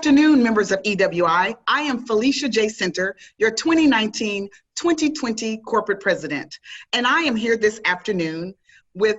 afternoon, members of EWI. I am Felicia J. Center, your 2019-2020 corporate president. And I am here this afternoon with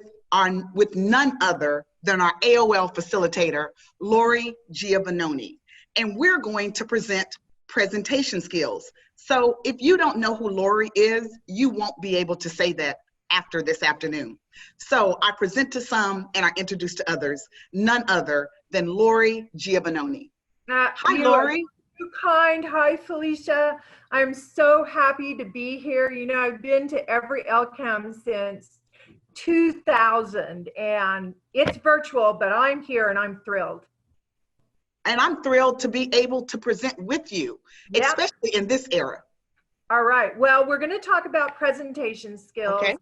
none other than our AOL facilitator, Lori Giovanoni. And we're going to present presentation skills. So if you don't know who Lori is, you won't be able to say that after this afternoon. So I present to some and I introduce to others, none other than Lori Giovanoni. Hi, Lori. Too kind. Hi, Felicia. I'm so happy to be here. You know, I've been to every LCAM since 2000, and it's virtual, but I'm here and I'm thrilled. And I'm thrilled to be able to present with you, especially in this era. All right. Well, we're going to talk about presentation skills. Okay. And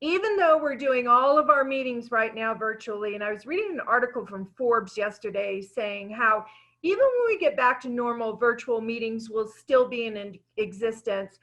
even though we're doing all of our meetings right now virtually, and I was reading an article from Forbes yesterday saying how even when we get back to normal, virtual meetings will still be in existence.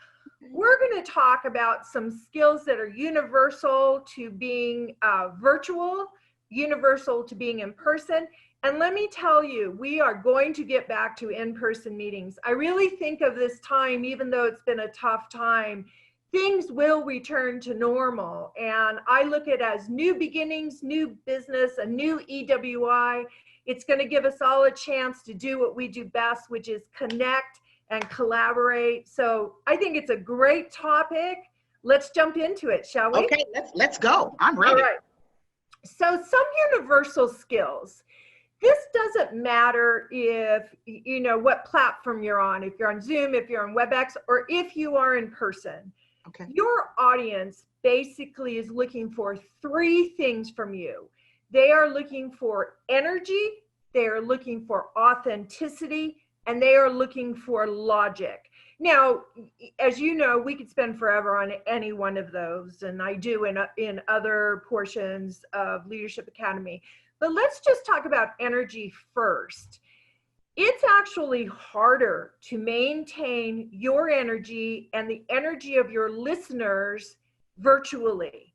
We're going to talk about some skills that are universal to being virtual, universal to being in person. And let me tell you, we are going to get back to in-person meetings. I really think of this time, even though it's been a tough time, things will return to normal. And I look at it as new beginnings, new business, a new EWI. It's going to give us all a chance to do what we do best, which is connect and collaborate. So I think it's a great topic. Let's jump into it, shall we? Okay, let's go. I'm ready. All right. So some universal skills. This doesn't matter if, you know, what platform you're on, if you're on Zoom, if you're on WebEx, or if you are in person. Okay. Your audience basically is looking for three things from you. They are looking for energy, they are looking for authenticity, and they are looking for logic. Now, as you know, we could spend forever on any one of those, and I do in other portions of Leadership Academy. But let's just talk about energy first. It's actually harder to maintain your energy and the energy of your listeners virtually.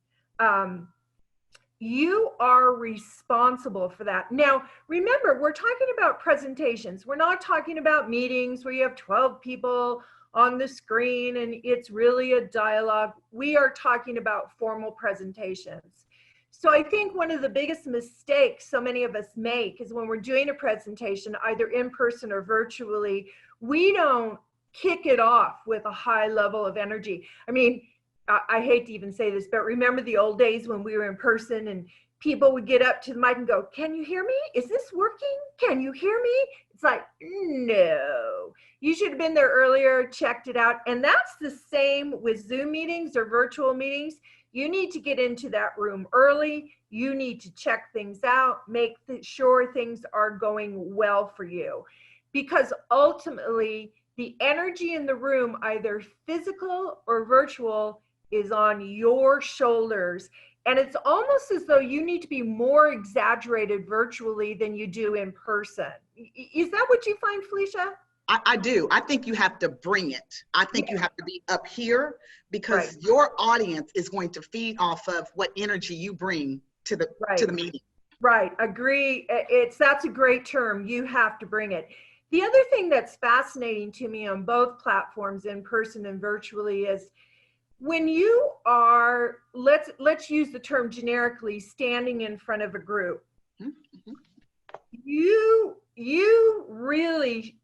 You are responsible for that. Now, remember, we're talking about presentations. We're not talking about meetings where you have 12 people on the screen and it's really a dialogue. We are talking about formal presentations. So I think one of the biggest mistakes so many of us make is when we're doing a presentation, either in person or virtually, we don't kick it off with a high level of energy. I mean, I hate to even say this, but remember the old days when we were in person and people would get up to the mic and go, "Can you hear me? Is this working? Can you hear me?" It's like, no. You should have been there earlier, checked it out. And that's the same with Zoom meetings or virtual meetings. You need to get into that room early. You need to check things out, make sure things are going well for you. Because ultimately, the energy in the room, either physical or virtual, is on your shoulders. And it's almost as though you need to be more exaggerated virtually than you do in person. Is that what you find, Felicia? I do. I think you have to bring it. I think you have to be up here because Right. your audience is going to feed off of what energy you bring to the meeting. Right. Agree. That's a great term. You have to bring it. The other thing that's fascinating to me on both platforms, in person and virtually, is when you are, let's use the term generically, standing in front of a group. Mm-hmm. You really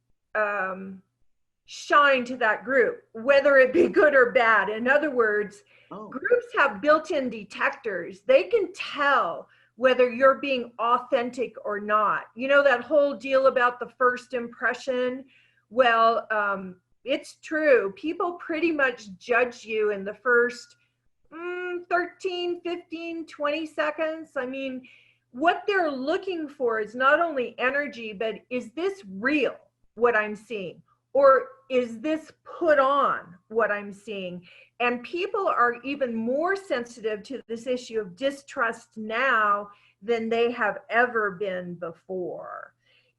shine to that group, whether it be good or bad. In other words, groups have built-in detectors. They can tell whether you're being authentic or not. You know that whole deal about the first impression? Well, it's true. People pretty much judge you in the first 13, 15, 20 seconds. I mean, what they're looking for is not only energy, but is this real, what I'm seeing? Or is this put on, what I'm seeing? And people are even more sensitive to this issue of distrust now than they have ever been before.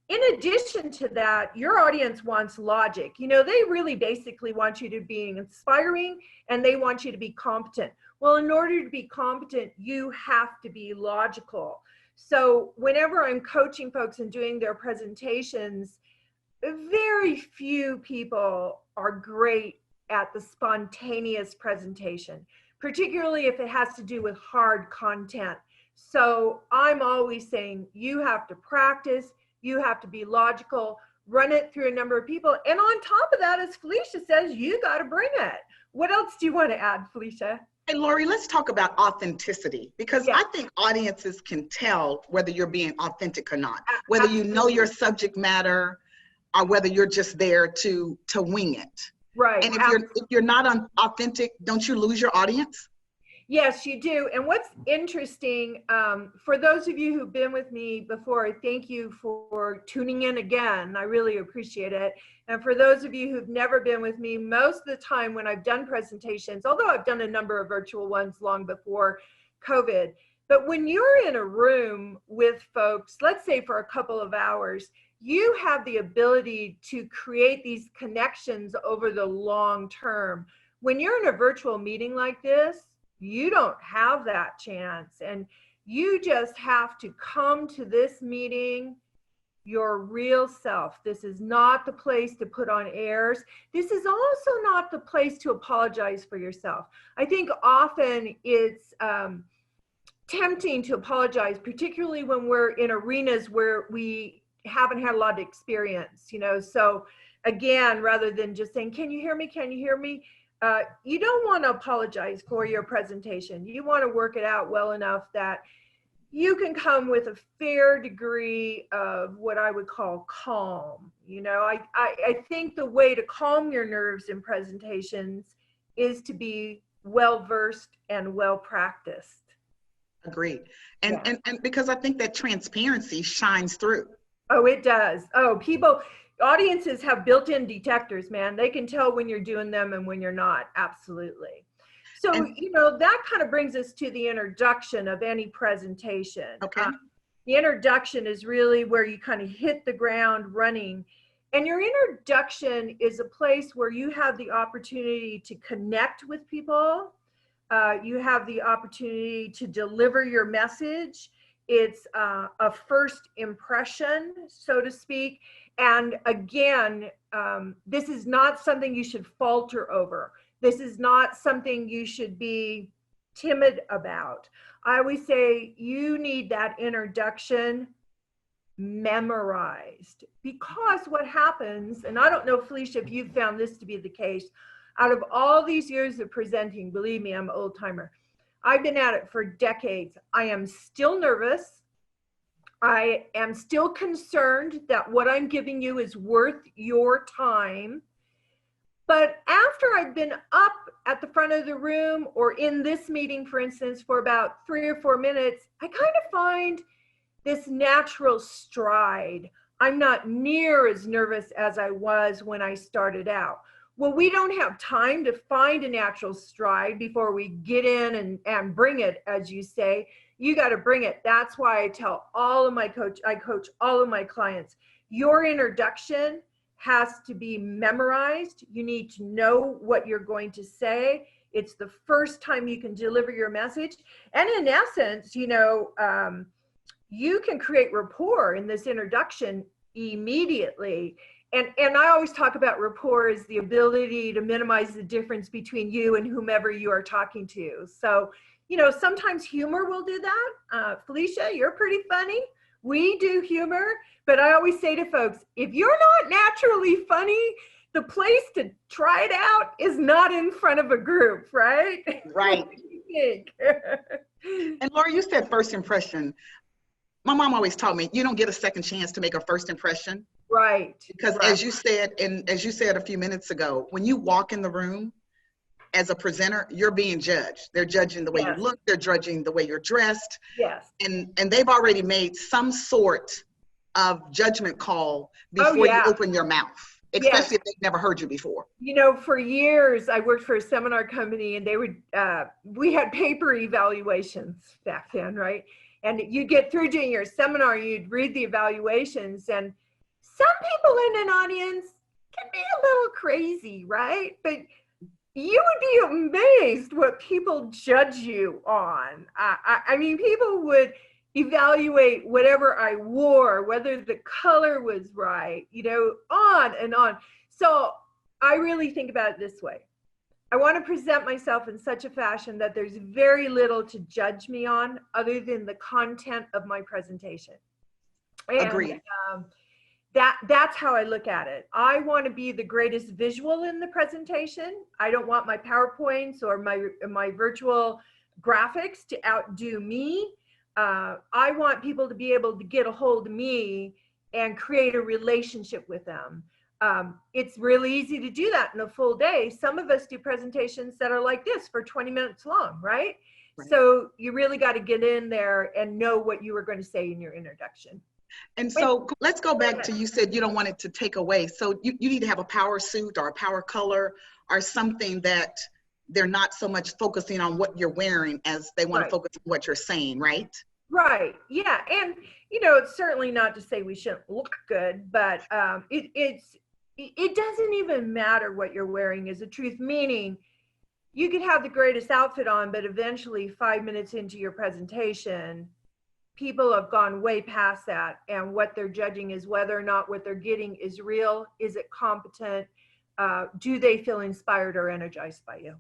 In addition to that, your audience wants logic. You know, they really basically want you to be inspiring and they want you to be competent. Well, in order to be competent, you have to be logical. So whenever I'm coaching folks and doing their presentations, very few people are great at the spontaneous presentation, particularly if it has to do with hard content. So I'm always saying you have to practice, you have to be logical, run it through a number of people. And on top of that, as Felicia says, you got to bring it. What else do you want to add, Felicia? Hey, Lori, let's talk about authenticity, because Yeah. I think audiences can tell whether you're being authentic or not, whether you know your subject matter or whether you're just there to wing it. Right. And if you're not authentic, don't you lose your audience? Yes, you do. And what's interesting, for those of you who've been with me before, thank you for tuning in again. I really appreciate it. And for those of you who've never been with me, most of the time when I've done presentations, although I've done a number of virtual ones long before COVID, but when you're in a room with folks, let's say for a couple of hours, you have the ability to create these connections over the long term. When you're in a virtual meeting like this, you don't have that chance, and you just have to come to this meeting your real self. This is not the place to put on airs. This is also not the place to apologize for yourself. I think often it's tempting to apologize, particularly when we're in arenas where we haven't had a lot of experience, you know. So again, rather than just saying, can you hear me? Can you hear me? You don't want to apologize for your presentation. You want to work it out well enough that you can come with a fair degree of what I would call calm. You know, I think the way to calm your nerves in presentations is to be well-versed and well-practiced. Agreed. And because I think that transparency shines through. Oh, it does. Oh, audiences have built-in detectors, man. They can tell when you're doing them and when you're not. Absolutely. So, you know, that kind of brings us to the introduction of any presentation. Okay. The introduction is really where you kind of hit the ground running. And your introduction is a place where you have the opportunity to connect with people. You have the opportunity to deliver your message. It's a first impression, so to speak. And again, this is not something you should falter over. This is not something you should be timid about. I always say you need that introduction memorized, because what happens, and I don't know, Felicia, if you've found this to be the case, out of all these years of presenting, believe me, I'm an old timer. I've been at it for decades. I am still nervous. I am still concerned that what I'm giving you is worth your time. But after I've been up at the front of the room or in this meeting, for instance, for about 3 or 4 minutes, I kind of find this natural stride. I'm not near as nervous as I was when I started out. Well, we don't have time to find a natural stride before we get in and bring it, as you say. You got to bring it. That's why I tell all of my I coach all of my clients, your introduction has to be memorized. You need to know what you're going to say. It's the first time you can deliver your message. And in essence, you know, you can create rapport in this introduction immediately. And I always talk about rapport as the ability to minimize the difference between you and whomever you are talking to. So, you know, sometimes humor will do that. Felicia, you're pretty funny. We do humor, but I always say to folks, if you're not naturally funny, the place to try it out is not in front of a group, right? Right. And Laura, you said first impression. My mom always taught me, you don't get a second chance to make a first impression. Right. Because right. as you said a few minutes ago, when you walk in the room as a presenter, you're being judged. They're judging the way you look, they're judging the way you're dressed. Yes. And they've already made some sort of judgment call before you open your mouth, especially if they've never heard you before. You know, for years I worked for a seminar company, and they would we had paper evaluations back then, right? And you get through doing your seminar, you'd read the evaluations, and some people in an audience can be a little crazy, right? But you would be amazed what people judge you on. I mean, people would evaluate whatever I wore, whether the color was right, you know, on and on. So I really think about it this way. I want to present myself in such a fashion that there's very little to judge me on other than the content of my presentation. And Agreed. that's how I look at it. I want to be the greatest visual in the presentation. I don't want my PowerPoints or my virtual graphics to outdo me. I want people to be able to get a hold of me and create a relationship with them. It's really easy to do that in a full day. Some of us do presentations that are like this for 20 minutes long, right? So you really got to get in there and know what you were going to say in your introduction. And so let's go back to, you said you don't want it to take away. So you need to have a power suit or a power color or something that they're not so much focusing on what you're wearing as they want to focus on what you're saying, right? Right. Yeah. And, you know, it's certainly not to say we shouldn't look good, but it doesn't even matter what you're wearing is the truth, meaning you could have the greatest outfit on, but eventually 5 minutes into your presentation, people have gone way past that. And what they're judging is whether or not what they're getting is real. Is it competent? Do they feel inspired or energized by you?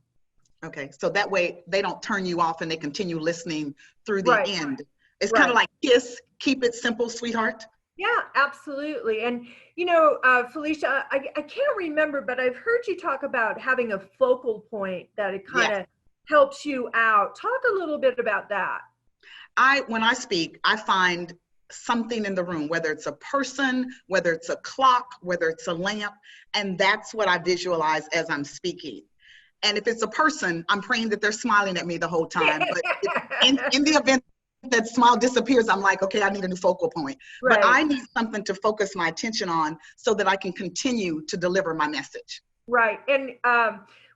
Okay. So that way they don't turn you off and they continue listening through the end. It's kind of like KISS, keep it simple, sweetheart. Yeah, absolutely. And, you know, Felicia, I can't remember, but I've heard you talk about having a focal point that it kind of helps you out. Talk a little bit about that. When I speak, I find something in the room, whether it's a person, whether it's a clock, whether it's a lamp, and that's what I visualize as I'm speaking. And if it's a person, I'm praying that they're smiling at me the whole time. But in the event that smile disappears, I'm like, okay, I need a new focal point. But I need something to focus my attention on so that I can continue to deliver my message. Right. And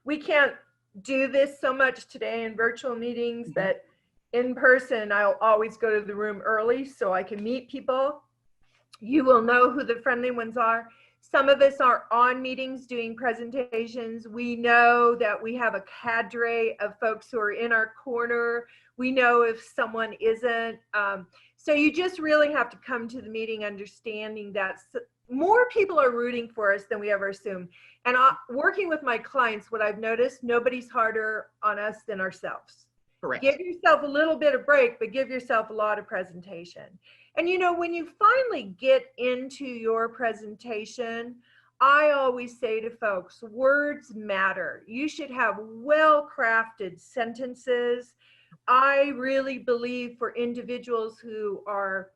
we can't do this so much today in virtual meetings, but in person, I'll always go to the room early so I can meet people. You will know who the friendly ones are. Some of us are on meetings doing presentations. We know that we have a cadre of folks who are in our corner. We know if someone isn't. So you just really have to come to the meeting understanding that more people are rooting for us than we ever assume. And working with my clients, what I've noticed, nobody's harder on us than ourselves. Correct. Give yourself a little bit of break, but give yourself a lot of presentation. And you know, when you finally get into your presentation, I always say to folks, words matter. You should have well-crafted sentences. I really believe for individuals who are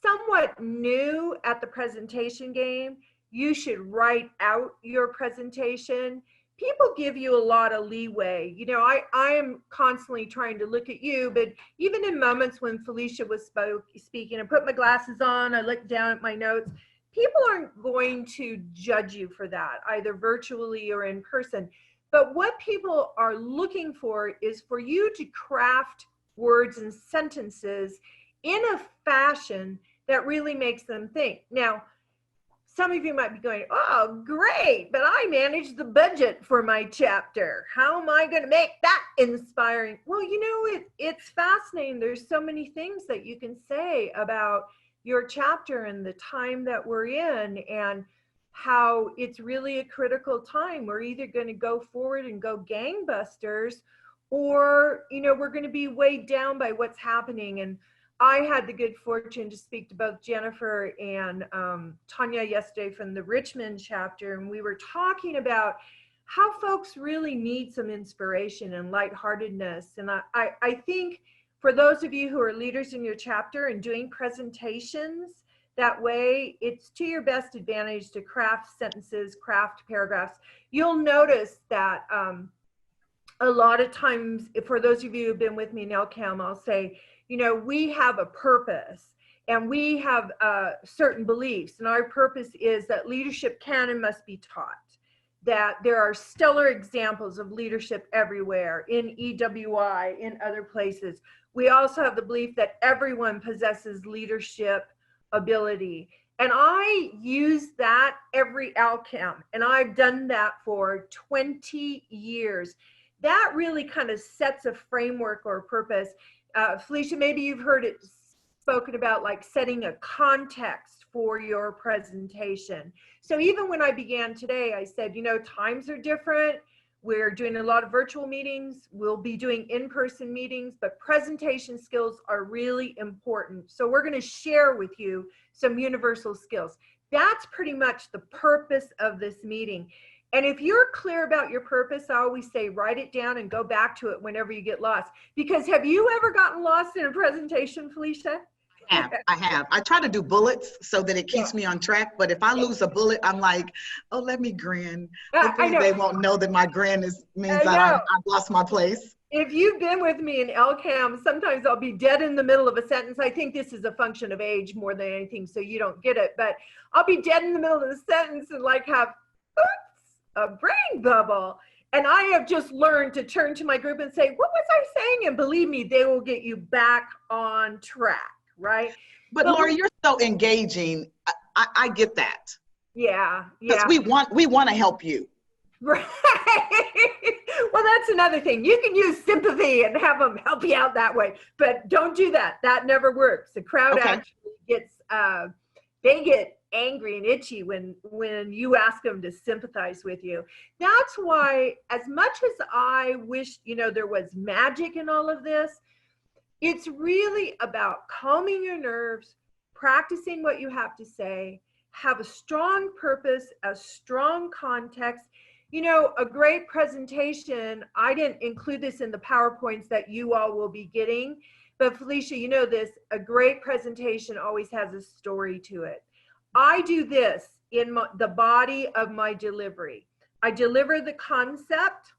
somewhat new at the presentation game, you should write out your presentation. People give you a lot of leeway. You know, I am constantly trying to look at you, but even in moments when Felicia was speaking, I put my glasses on, I looked down at my notes. People aren't going to judge you for that, either virtually or in person. But what people are looking for is for you to craft words and sentences in a fashion that really makes them think. Now, some of you might be going, oh, great, but I managed the budget for my chapter. How am I going to make that inspiring? Well, you know, it's fascinating. There's so many things that you can say about your chapter and the time that we're in and how it's really a critical time. We're either going to go forward and go gangbusters or, you know, we're going to be weighed down by what's happening. And I had the good fortune to speak to both Jennifer and Tanya yesterday from the Richmond chapter, and we were talking about how folks really need some inspiration and lightheartedness. And I think for those of you who are leaders in your chapter and doing presentations that way, it's to your best advantage to craft sentences, craft paragraphs. You'll notice that a lot of times, for those of you who've been with me in LCAM, I'll say, you know, we have a purpose and we have certain beliefs, and our purpose is that leadership can and must be taught, that there are stellar examples of leadership everywhere in EWI, in other places. We also have the belief that everyone possesses leadership ability. And I use that every LCAM, and I've done that for 20 years. That really kind of sets a framework or a purpose. Felicia, maybe you've heard it spoken about like setting a context for your presentation. So even when I began today, I said, you know, times are different. We're doing a lot of virtual meetings. We'll be doing in-person meetings, but presentation skills are really important. So we're going to share with you some universal skills. That's pretty much the purpose of this meeting. And if you're clear about your purpose, I always say, write it down and go back to it whenever you get lost. Because have you ever gotten lost in a presentation, Felicia? I have. I try to do bullets so that it keeps me on track. But if I lose a bullet, I'm like, oh, let me grin. Hopefully they won't know that my grin means that I've lost my place. If you've been with me in LCAM, sometimes I'll be dead in the middle of a sentence. I think this is a function of age more than anything, so you don't get it. But I'll be dead in the middle of the sentence and like have a brain bubble. And I have just learned to turn to my group and say, what was I saying? And believe me, they will get you back on track, right? But Lori, you're so engaging. I get that. Yeah. Because we want to help you. Right. Well, that's another thing. You can use sympathy and have them help you out that way, but don't do that. That never works. The crowd actually gets, they get angry and itchy when you ask them to sympathize with you. That's why, as much as I wish, you know, there was magic in all of this, it's really about calming your nerves, practicing what you have to say, have a strong purpose, a strong context. You know, a great presentation, I didn't include this in the PowerPoints that you all will be getting, but Felicia, you know this, a great presentation always has a story to it. I do this in the body of my delivery. I deliver the concept.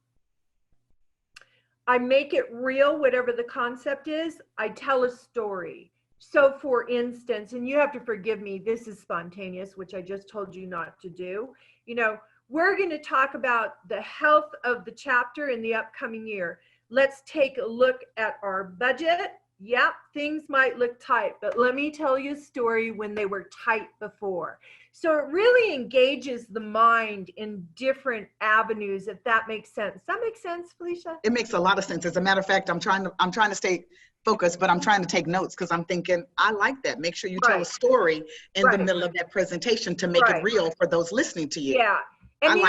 I make it real, whatever the concept is. I tell a story. So for instance, and you have to forgive me, this is spontaneous, which I just told you not to do. You know, we're going to talk about the health of the chapter in the upcoming year. Let's take a look at our budget. Yep, things might look tight, but let me tell you a story when they were tight before. So it really engages the mind in different avenues, if that makes sense. Does that make sense, Felicia? It makes a lot of sense. As a matter of fact, I'm trying to stay focused, but I'm trying to take notes because I'm thinking, I like that. Make sure you tell a story in the middle of that presentation to make it real for those listening to you. Yeah. And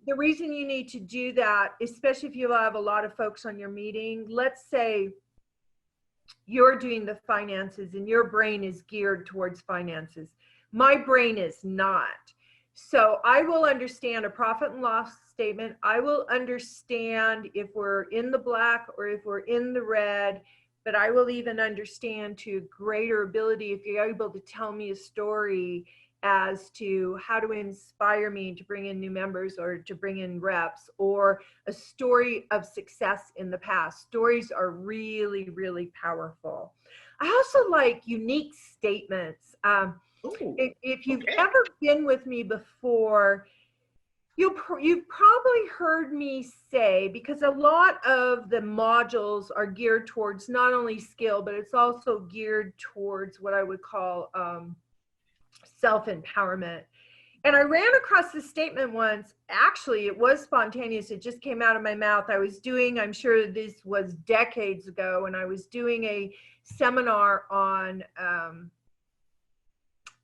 the reason you need to do that, especially if you have a lot of folks on your meeting, let's say you're doing the finances and your brain is geared towards finances. My brain is not. So I will understand a profit and loss statement. I will understand if we're in the black or if we're in the red, but I will even understand to greater ability if you're able to tell me a story as to how to inspire me to bring in new members or to bring in reps, or a story of success in the past. Stories are really, really powerful. I also like unique statements. If you've ever been with me before, you've probably heard me say, because a lot of the modules are geared towards not only skill, but it's also geared towards what I would call self-empowerment. And I ran across this statement once. Actually, it was spontaneous. It just came out of my mouth. I was doing, I'm sure this was decades ago, and I was doing a seminar on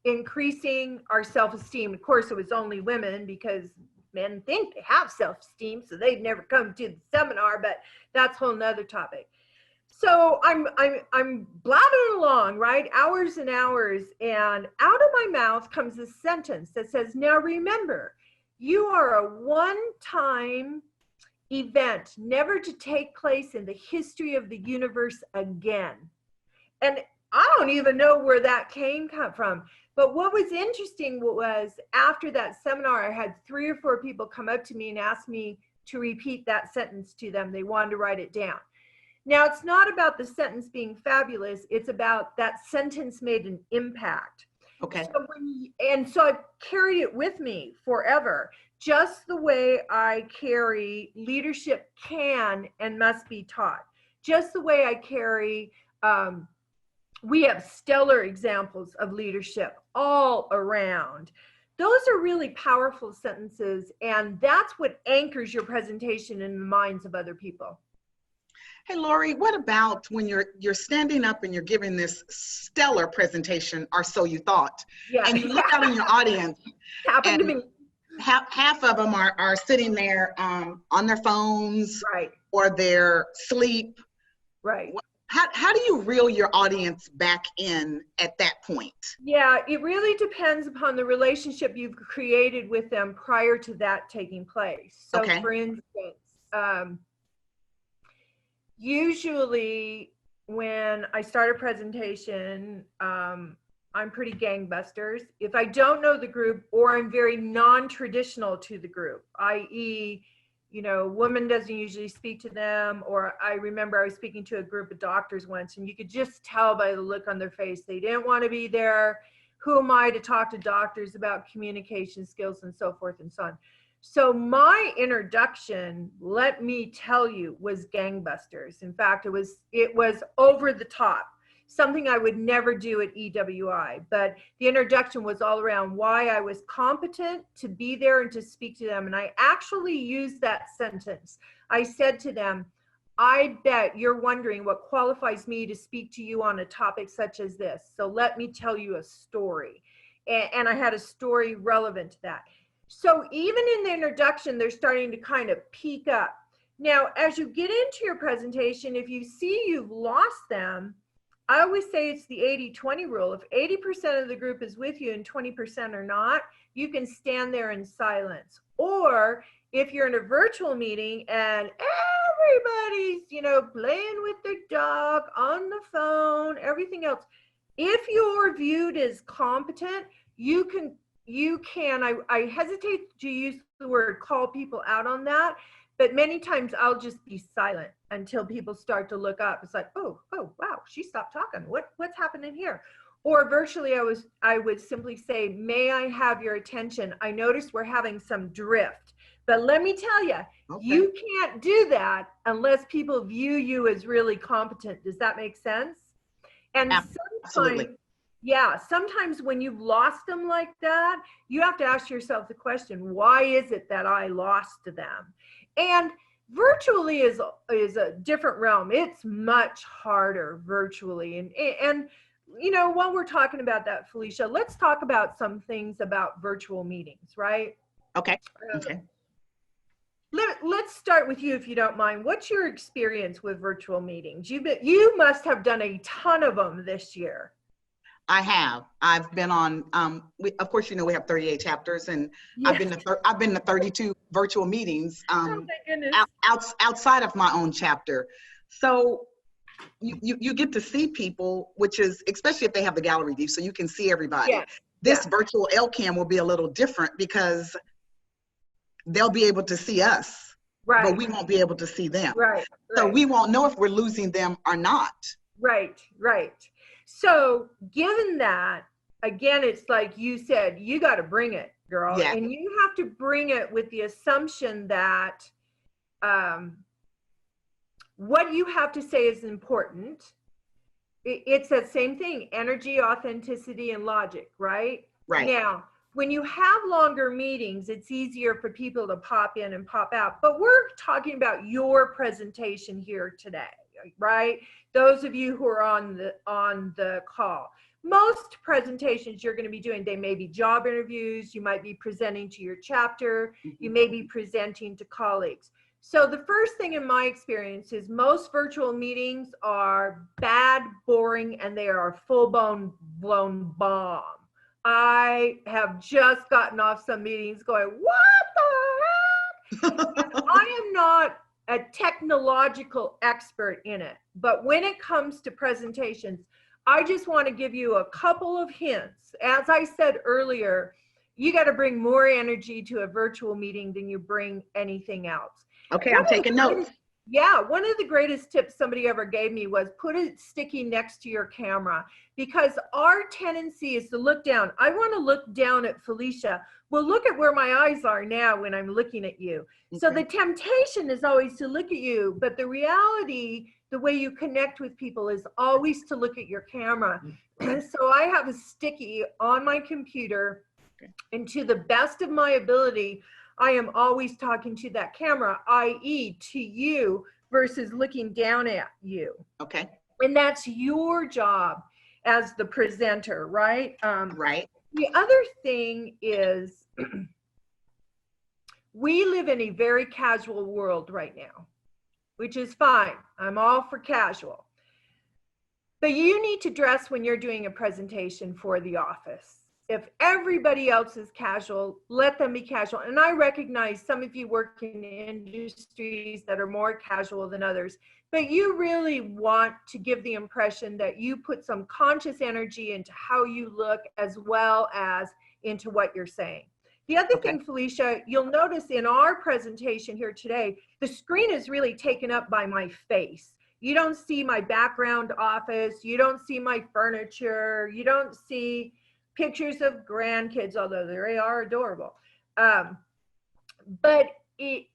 increasing our self-esteem. Of course, it was only women because men think they have self-esteem, so they'd never come to the seminar, but that's a whole nother topic. So I'm blabbing along, right? Hours and hours, and out of my mouth comes a sentence that says, now remember, you are a one-time event, never to take place in the history of the universe again. And I don't even know where that came from. But what was interesting was after that seminar, I had 3 or 4 people come up to me and ask me to repeat that sentence to them. They wanted to write it down. Now, it's not about the sentence being fabulous. It's about that sentence made an impact. Okay. So I carried it with me forever, just the way I carry leadership can and must be taught. Just the way I carry, we have stellar examples of leadership all around. Those are really powerful sentences, and that's what anchors your presentation in the minds of other people. Hey, Lori, what about when you're standing up and you're giving this stellar presentation, or so you thought, Yeah. and you look out in your audience Happened to and me. half of them are sitting there on their phones Right. or their sleep. Right. How do you reel your audience back in at that point? Yeah, it really depends upon the relationship you've created with them prior to that taking place. So Okay. for instance, usually when I start a presentation, I'm pretty gangbusters. If I don't know the group, or I'm very non-traditional to the group, i.e., woman doesn't usually speak to them, or I remember I was speaking to a group of doctors once, and you could just tell by the look on their face, they didn't want to be there. Who am I to talk to doctors about communication skills and so forth and so on? So my introduction, let me tell you, was gangbusters. In fact, it was over the top, something I would never do at EWI. But the introduction was all around why I was competent to be there and to speak to them. And I actually used that sentence. I said to them, I bet you're wondering what qualifies me to speak to you on a topic such as this. So let me tell you a story. And I had a story relevant to that. So even in the introduction, they're starting to kind of peak up. Now, as you get into your presentation, if you see you've lost them, I always say it's the 80-20 rule. If 80% of the group is with you and 20% are not, you can stand there in silence. Or if you're in a virtual meeting and everybody's, playing with their dog, on the phone, everything else, if you're viewed as competent, you can, I hesitate to use the word call people out on that, but many times I'll just be silent until people start to look up. It's like, oh, wow, she stopped talking. What's happening here? Or virtually I would simply say, may I have your attention? I noticed we're having some drift, but let me tell you, Okay. you can't do that unless people view you as really competent. Does that make sense? And Absolutely. Sometimes when you've lost them like that, you have to ask yourself the question, why is it that I lost them? And virtually is a different realm. It's much harder virtually. And while we're talking about that, Felicia, let's talk about some things about virtual meetings, right? Okay. Okay. Let's start with you, if you don't mind. What's your experience with virtual meetings? You must have done a ton of them this year. I have. I've been on. Of course, we have 38 chapters, and Yes. I've been to 32 virtual meetings Oh my goodness. outside of my own chapter. So you get to see people, which is, especially if they have the gallery view, so you can see everybody. Yes. This virtual LCAM will be a little different because they'll be able to see us, right, but we won't be able to see them. Right. So we won't know if we're losing them or not. Right. So given that, again, it's like you said, you got to bring it, girl. Yeah. And you have to bring it with the assumption that what you have to say is important. It's that same thing, energy, authenticity, and logic, right? Right. Now, when you have longer meetings, it's easier for people to pop in and pop out. But we're talking about your presentation here today, right? Those of you who are on the call. Most presentations you're going to be doing, they may be job interviews, you might be presenting to your chapter, you may be presenting to colleagues. So the first thing in my experience is most virtual meetings are bad, boring, and they are a full-blown bomb. I have just gotten off some meetings going, what the heck? I am not a technological expert in it, but when it comes to presentations, I just want to give you a couple of hints. As I said earlier, you got to bring more energy to a virtual meeting than you bring anything else. Okay, I'm taking notes. Yeah, one of the greatest tips somebody ever gave me was put it sticky next to your camera, because our tendency is to look down. I want to look down at Felicia. Well, look at where my eyes are now when I'm looking at you. Okay. So the temptation is always to look at you, but the reality, the way you connect with people is always to look at your camera. So I have a sticky on my computer, and to the best of my ability, I am always talking to that camera, i.e. to you, versus looking down at you. Okay. And that's your job as the presenter, right? Right. The other thing is we live in a very casual world right now, which is fine. I'm all for casual. But you need to dress when you're doing a presentation for the office. If everybody else is casual, let them be casual. And I recognize some of you work in industries that are more casual than others, but you really want to give the impression that you put some conscious energy into how you look as well as into what you're saying. The other thing, Felicia, you'll notice in our presentation here today, the screen is really taken up by my face. You don't see my background office. You don't see my furniture. You don't see pictures of grandkids, although they are adorable. But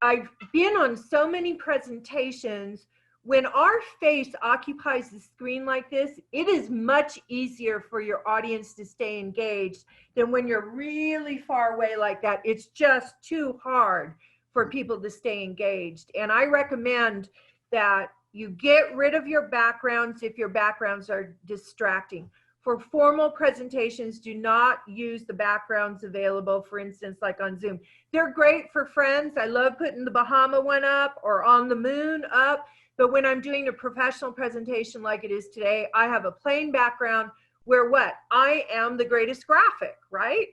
I've been on so many presentations. When our face occupies the screen like this, it is much easier for your audience to stay engaged than when you're really far away like that. It's just too hard for people to stay engaged. And I recommend that you get rid of your backgrounds if your backgrounds are distracting. For formal presentations, do not use the backgrounds available, for instance, like on Zoom. They're great for friends. I love putting the Bahama one up or on the moon up. But when I'm doing a professional presentation like it is today, I have a plain background where what? I am the greatest graphic, right?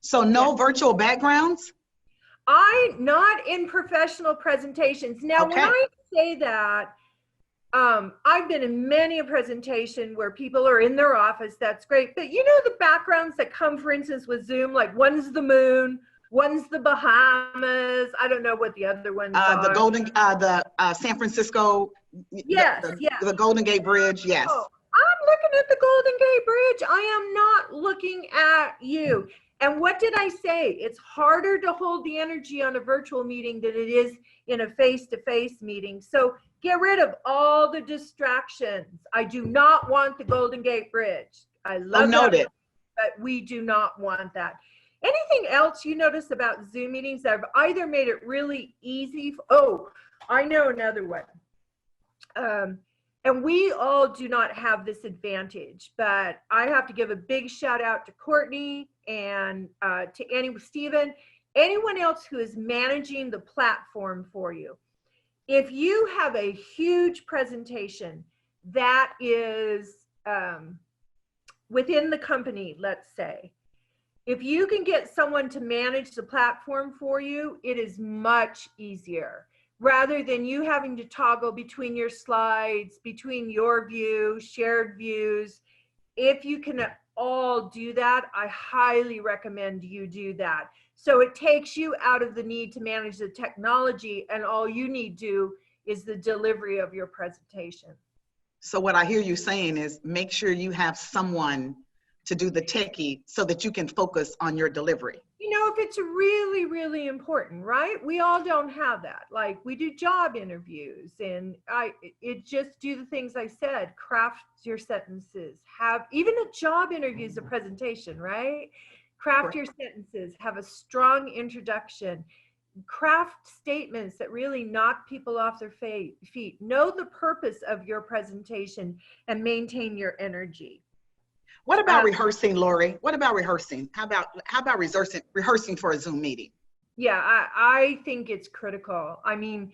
So no virtual backgrounds? Not in professional presentations. Now, when I say that, I've been in many a presentation where people are in their office. That's great. But you know the backgrounds that come, for instance, with Zoom, like one's the moon, one's the Bahamas. I don't know what the other ones are. The San Francisco, yes, the Golden Gate Bridge, yes. Oh, I'm looking at the Golden Gate Bridge. I am not looking at you. And what did I say? It's harder to hold the energy on a virtual meeting than it is in a face-to-face meeting. So get rid of all the distractions. I do not want the Golden Gate Bridge. I love that, but we do not want that. Anything else you notice about Zoom meetings that have either made it really easy? Oh, I know another one. And we all do not have this advantage, but I have to give a big shout out to Courtney and to Stephen, anyone else who is managing the platform for you. If you have a huge presentation that is within the company, let's say, if you can get someone to manage the platform for you, it is much easier. Rather than you having to toggle between your slides, between your view, shared views. If you can all do that, I highly recommend you do that. So it takes you out of the need to manage the technology, and all you need to do is the delivery of your presentation. So what I hear you saying is make sure you have someone to do the techie so that you can focus on your delivery. You know, if it's really, really important, right? We all don't have that. Like we do job interviews and it just do the things I said, craft your sentences, have even a job interview is a presentation, right? Craft your sentences, have a strong introduction, craft statements that really knock people off their feet, know the purpose of your presentation and maintain your energy. What about rehearsing, Lori? What about rehearsing? How about rehearsing for a Zoom meeting? Yeah, I think it's critical. I mean,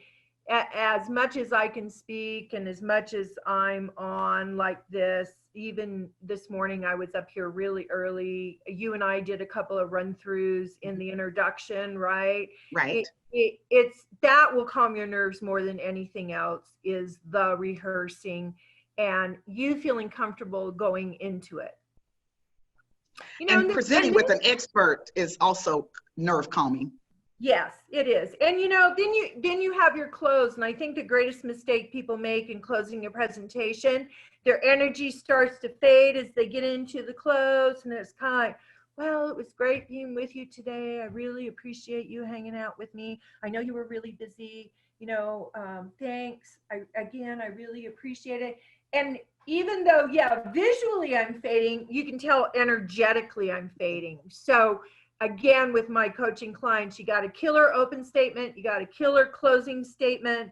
as much as I can speak and as much as I'm on like this, even this morning I was up here really early. You and I did a couple of run-throughs in the introduction, right? Right. It's that will calm your nerves more than anything else is the rehearsing and you feeling comfortable going into it. You know, and presenting with an expert is also nerve calming. Yes, it is. And you know, then you have your close. And I think the greatest mistake people make in closing a presentation, their energy starts to fade as they get into the close. And it's kind of like, well, it was great being with you today. I really appreciate you hanging out with me. I know you were really busy. You know, thanks. I really appreciate it. And even though, yeah, visually I'm fading, you can tell energetically I'm fading. So again, with my coaching clients, you got a killer open statement, you got a killer closing statement.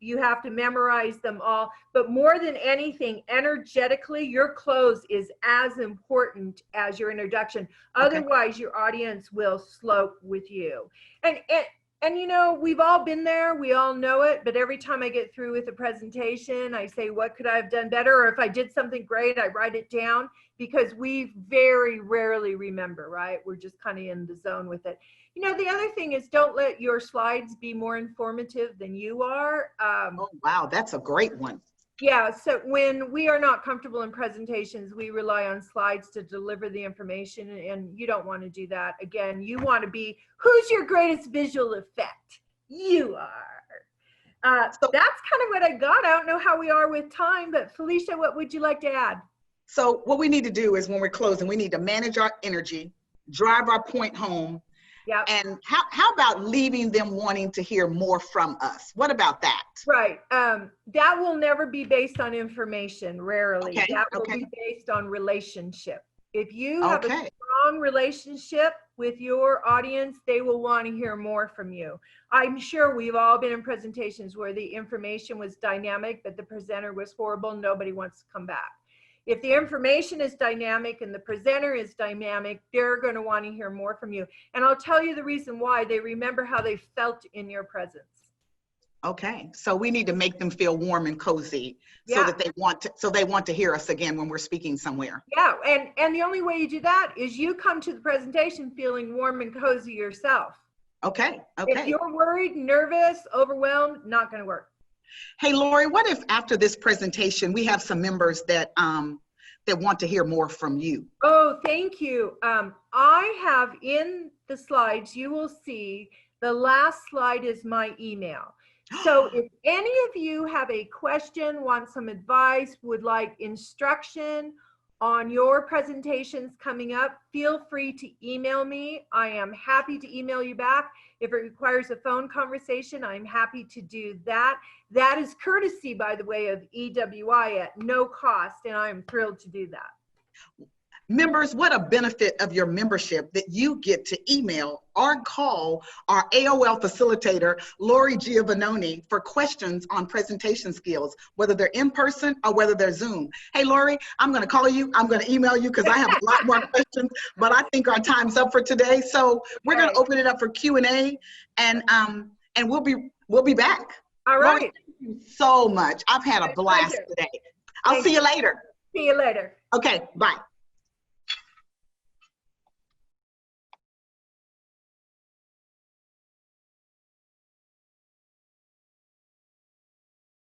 You have to memorize them all. But more than anything, energetically, your close is as important as your introduction. Okay. Otherwise, your audience will slope with you. And you know, we've all been there. We all know it. But every time I get through with a presentation, I say, what could I have done better? Or if I did something great, I write it down, because we very rarely remember, right? We're just kind of in the zone with it. You know, the other thing is, don't let your slides be more informative than you are. Oh, wow. That's a great one. Yeah, so when we are not comfortable in presentations, we rely on slides to deliver the information, and you don't want to do that. Again, you want to be, who's your greatest visual effect? You are. So, that's kind of what I got. I don't know how we are with time, but Felicia, what would you like to add? so what we need to do is, when we're closing, we need to manage our energy, drive our point home. Yeah. And how about leaving them wanting to hear more from us? What about that? Right. That will never be based on information, rarely. Okay. That will Okay. be based on relationship. If you have Okay. a strong relationship with your audience, they will want to hear more from you. I'm sure we've all been in presentations where the information was dynamic, but the presenter was horrible. Nobody wants to come back. If the information is dynamic and the presenter is dynamic, they're going to want to hear more from you. And I'll tell you the reason why. They remember how they felt in your presence. Okay. So we need to make them feel warm and cozy, so Yeah. that they want to hear us again when we're speaking somewhere. Yeah, and the only way you do that is you come to the presentation feeling warm and cozy yourself. Okay. If Okay. you're worried, nervous, overwhelmed, not going to work. Hey, Lori, what if after this presentation, we have some members that want to hear more from you? Oh, thank you. I have in the slides, you will see the last slide is my email. So if any of you have a question, want some advice, would like instruction on your presentations coming up, feel free to email me. I am happy to email you back. If it requires a phone conversation, I'm happy to do that. That is courtesy, by the way, of EWI at no cost, and I'm thrilled to do that. Members, what a benefit of your membership that you get to email or call our AOL facilitator, Lori Giovanoni, for questions on presentation skills, whether they're in person or whether they're Zoom. Hey, Lori, I'm going to call you. I'm going to email you because I have a lot more questions, but I think our time's up for today. So we're going to open it up for Q&A, and we'll be back. All right. Lori, thank you so much. I've had a blast today. I'll see you later. See you later. Okay, bye.